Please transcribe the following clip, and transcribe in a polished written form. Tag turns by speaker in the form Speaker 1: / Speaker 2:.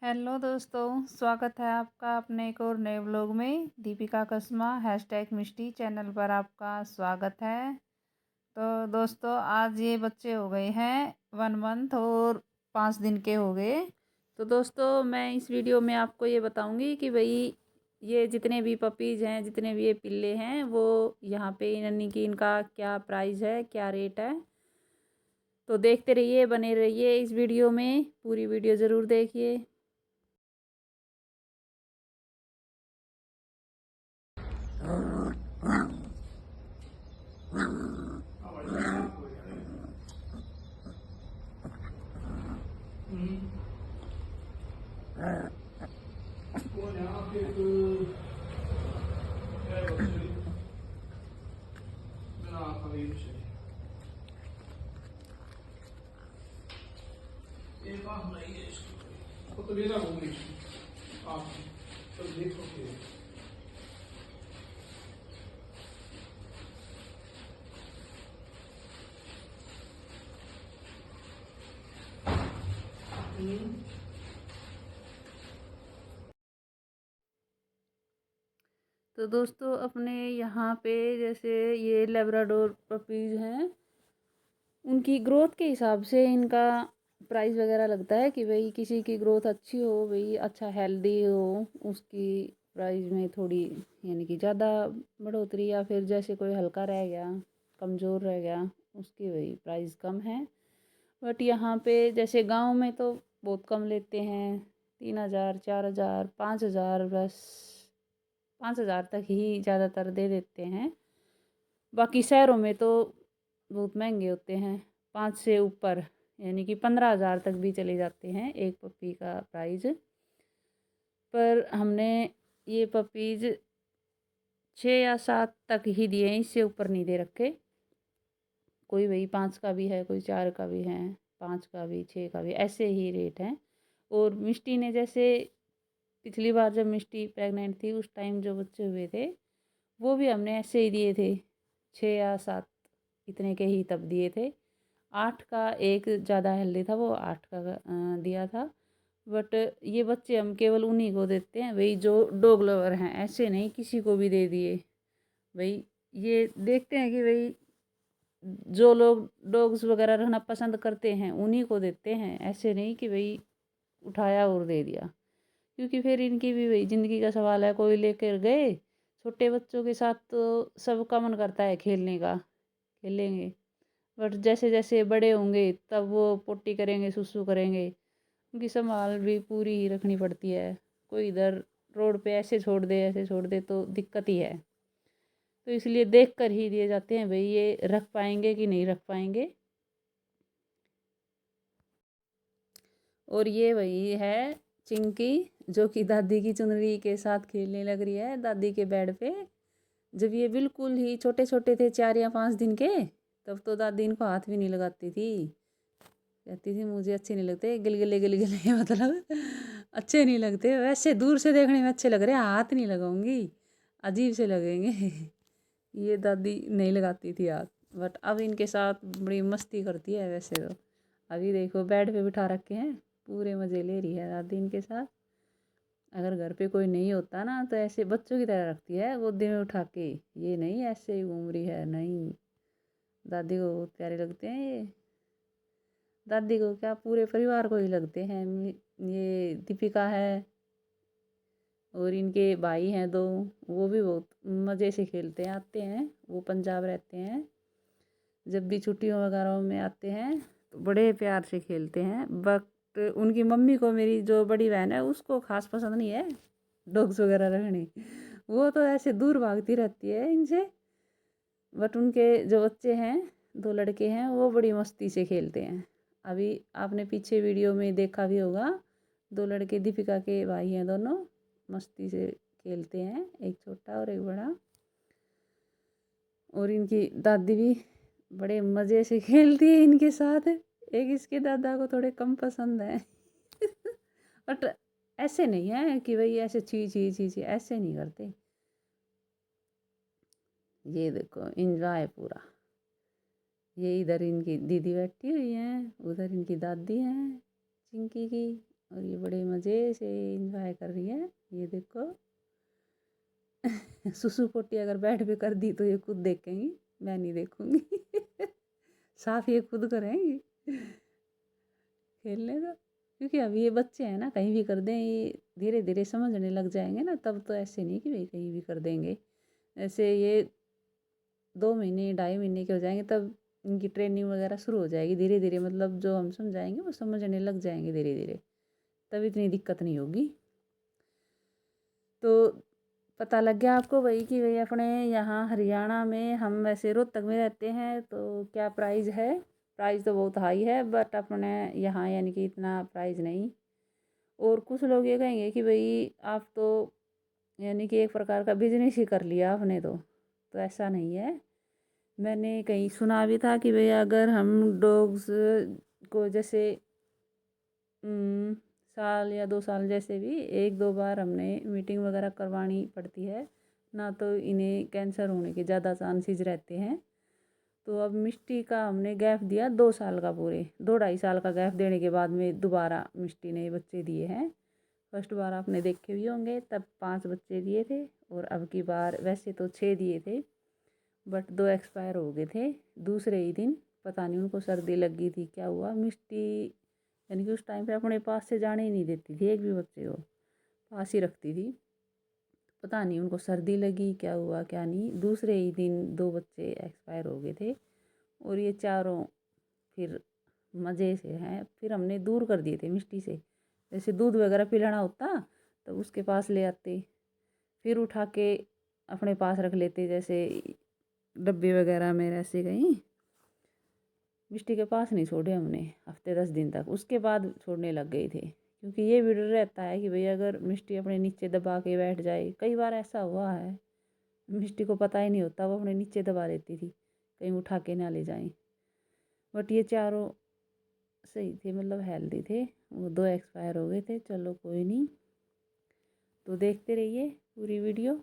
Speaker 1: Hello दोस्तों, स्वागत है आपका अपने एक और नए व्लॉग में। दीपिका कस्मा #मिष्टी चैनल पर आपका स्वागत है। तो दोस्तों, आज ये बच्चे हो गए हैं 1 मंथ और 5 दिन के हो गए। तो दोस्तों, मैं इस वीडियो में आपको ये बताऊंगी कि भाई ये जितने भी पपीज़ हैं, जितने भी ये पिल्ले हैं, वो यहाँ पे यानी कि इनका क्या प्राइस है, क्या रेट है। तो देखते रहिए, बने रहिए इस वीडियो में, पूरी वीडियो ज़रूर देखिए।
Speaker 2: तो मेरा होगी आप तो देखोगे।
Speaker 1: तो दोस्तों, अपने यहाँ पे जैसे ये लेब्राडोर पपीज़ हैं, उनकी ग्रोथ के हिसाब से इनका प्राइस वगैरह लगता है कि भाई किसी की ग्रोथ अच्छी हो, भाई अच्छा हेल्दी हो, उसकी प्राइस में थोड़ी यानी कि ज़्यादा बढ़ोतरी, या फिर जैसे कोई हल्का रह गया, कमज़ोर रह गया, उसकी भाई प्राइस कम है। बट यहाँ पे जैसे गांव में तो बहुत कम लेते हैं, 3,000, 4,000, 5,000, बस 5,000 तक ही ज़्यादातर दे देते हैं। बाकी शहरों में तो बहुत महंगे होते हैं, 5 से ऊपर यानी कि 15,000 तक भी चले जाते हैं एक पपी का प्राइस। पर हमने ये पपीज़ 6 या 7 तक ही दिए हैं, इससे ऊपर नहीं दे रखे। कोई वही 5 का भी है, कोई 4 का भी है, 5 का भी, 6 का भी, ऐसे ही रेट हैं। और मिष्टी ने जैसे पिछली बार जब मिष्टी प्रेग्नेंट थी, उस टाइम जो बच्चे हुए थे, वो भी हमने ऐसे ही दिए थे, 6 या 7 इतने के ही तब दिए थे। 8 का एक ज़्यादा हेल्दी था, वो 8 का दिया था। बट ये बच्चे हम केवल उन्हीं को देते हैं भाई जो डॉग लवर हैं, ऐसे नहीं किसी को भी दे दिए। भाई ये देखते हैं कि भाई जो लोग डॉग्स वगैरह रखना पसंद करते हैं उन्हीं को देते हैं, ऐसे नहीं कि भाई उठाया और दे दिया। क्योंकि फिर इनकी भी भाई ज़िंदगी का सवाल है। कोई लेकर गए, छोटे बच्चों के साथ तो सबका मन करता है खेलने का, खेलेंगे। बट जैसे जैसे बड़े होंगे तब वो पोटी करेंगे, सुसु करेंगे, उनकी संभाल भी पूरी ही रखनी पड़ती है। कोई इधर रोड पे ऐसे छोड़ दे, ऐसे छोड़ दे तो दिक्कत ही है। तो इसलिए देख कर ही दिए जाते हैं भाई ये रख पाएंगे कि नहीं रख पाएंगे। और ये वही है चिंकी, जो कि दादी की चुनरी के साथ खेलने लग रही है दादी के बेड पे। जब ये बिल्कुल ही छोटे छोटे थे, 4 या 5 दिन के, तब तो दादी इनको हाथ भी नहीं लगाती थी। कहती थी मुझे अच्छे नहीं लगते गिलगिले गिलगिले मतलब अच्छे नहीं लगते, वैसे दूर से देखने में अच्छे लग रहे हैं, हाथ नहीं लगाऊंगी, अजीब से लगेंगे ये दादी नहीं लगाती थी हाथ। बट अब इनके साथ बड़ी मस्ती करती है वैसे तो। अभी देखो बेड पे बिठा रखे हैं, पूरे मज़े ले रही है दादी इनके साथ। अगर घर पे कोई नहीं होता ना तो ऐसे बच्चों की तरह रखती है गोदी में उठा के, ये नहीं ऐसे ही घूम रही है, नहीं। दादी को बहुत प्यारे लगते हैं ये। दादी को क्या, पूरे परिवार को ही लगते हैं। ये दीपिका है और इनके भाई हैं 2, वो भी बहुत मज़े से खेलते हैं, आते हैं, वो पंजाब रहते हैं। जब भी छुट्टियों वगैरह में आते हैं तो बड़े प्यार से खेलते हैं। बट उनकी मम्मी को, मेरी जो बड़ी बहन है, उसको खास पसंद नहीं है डॉग्स वगैरह रखनी, वो तो ऐसे दूर भागती रहती है इनसे। बट उनके जो बच्चे हैं, 2 लड़के हैं, वो बड़ी मस्ती से खेलते हैं। अभी आपने पीछे वीडियो में देखा भी होगा, 2 लड़के दीपिका के भाई हैं, दोनों मस्ती से खेलते हैं, एक छोटा और एक बड़ा। और इनकी दादी भी बड़े मज़े से खेलती है इनके साथ। एक इसके दादा को थोड़े कम पसंद है बट ऐसे नहीं है कि भाई ऐसे छी छी छी छी, ऐसे नहीं करते। ये देखो इंजॉय पूरा। ये इधर इनकी दीदी बैठी हुई हैं, उधर इनकी दादी हैं चिंकी की, और ये बड़े मज़े से इंजॉय कर रही है। ये देखो सुसु पोटी अगर बेड पे कर दी तो ये खुद देखेंगी, मैं नहीं देखूंगी। साफ ये खुद करेंगी खेलने का, क्योंकि अभी ये बच्चे हैं ना, कहीं भी कर दें, ये धीरे धीरे समझने लग जाएंगे ना, तब तो ऐसे नहीं कि भाई कहीं भी कर देंगे। ऐसे ये 2 महीने 2.5 महीने के हो जाएंगे तब इनकी ट्रेनिंग वगैरह शुरू हो जाएगी धीरे धीरे, मतलब जो हम समझाएंगे वो समझने लग जाएंगे धीरे धीरे, तब इतनी दिक्कत नहीं होगी। तो पता लग गया आपको भाई कि भाई अपने यहाँ हरियाणा में, हम वैसे रोहतक में रहते हैं, तो क्या प्राइस है। प्राइस तो बहुत हाई है, बट अपने यहाँ यानी कि इतना प्राइस नहीं। और कुछ लोग ये कहेंगे कि भाई आप तो यानी कि एक प्रकार का बिजनेस ही कर लिया आपने, तो ऐसा नहीं है। मैंने कहीं सुना भी था कि भाई अगर हम डॉग्स को जैसे साल या 2 साल जैसे भी 1-2 बार हमने मीटिंग वगैरह करवानी पड़ती है ना, तो इन्हें कैंसर होने के ज़्यादा चांसेस रहते हैं। तो अब मिष्टी का हमने गैप दिया 2 साल का, पूरे 2-2.5 साल का गैप देने के बाद में दोबारा मिष्टी ने बच्चे दिए हैं। फर्स्ट बार आपने देखे भी होंगे, तब 5 बच्चे दिए थे, और अब की बार वैसे तो 6 दिए थे, बट 2 एक्सपायर हो गए थे दूसरे ही दिन। पता नहीं उनको सर्दी लग गई थी, क्या हुआ। मिष्टी यानी कि उस टाइम पे अपने पास से जाने ही नहीं देती थी, एक भी बच्चे को पास ही रखती थी। पता नहीं उनको सर्दी लगी, क्या हुआ क्या नहीं, दूसरे ही दिन 2 बच्चे एक्सपायर हो गए थे। और ये चारों फिर मज़े से हैं, फिर हमने दूर कर दिए थे मिष्टी से। जैसे दूध वगैरह पिलाना होता तो उसके पास ले आते, फिर उठा के अपने पास रख लेते, जैसे डब्बे वगैरह में ऐसे कहीं। मिष्टी के पास नहीं छोड़े हमने हफ्ते 10 दिन तक, उसके बाद छोड़ने लग गए थे, क्योंकि ये भी डर रहता है कि भाई अगर मिष्टी अपने नीचे दबा के बैठ जाए। कई बार ऐसा हुआ है, मिष्टी को पता ही नहीं होता, वो अपने नीचे दबा देती थी कहीं उठा के ना ले जाएं। बट ये चारों सही थे, मतलब हेल्दी थे। वो 2 एक्सपायर हो गए थे, चलो कोई नहीं। तो देखते रहिए पूरी वीडियो।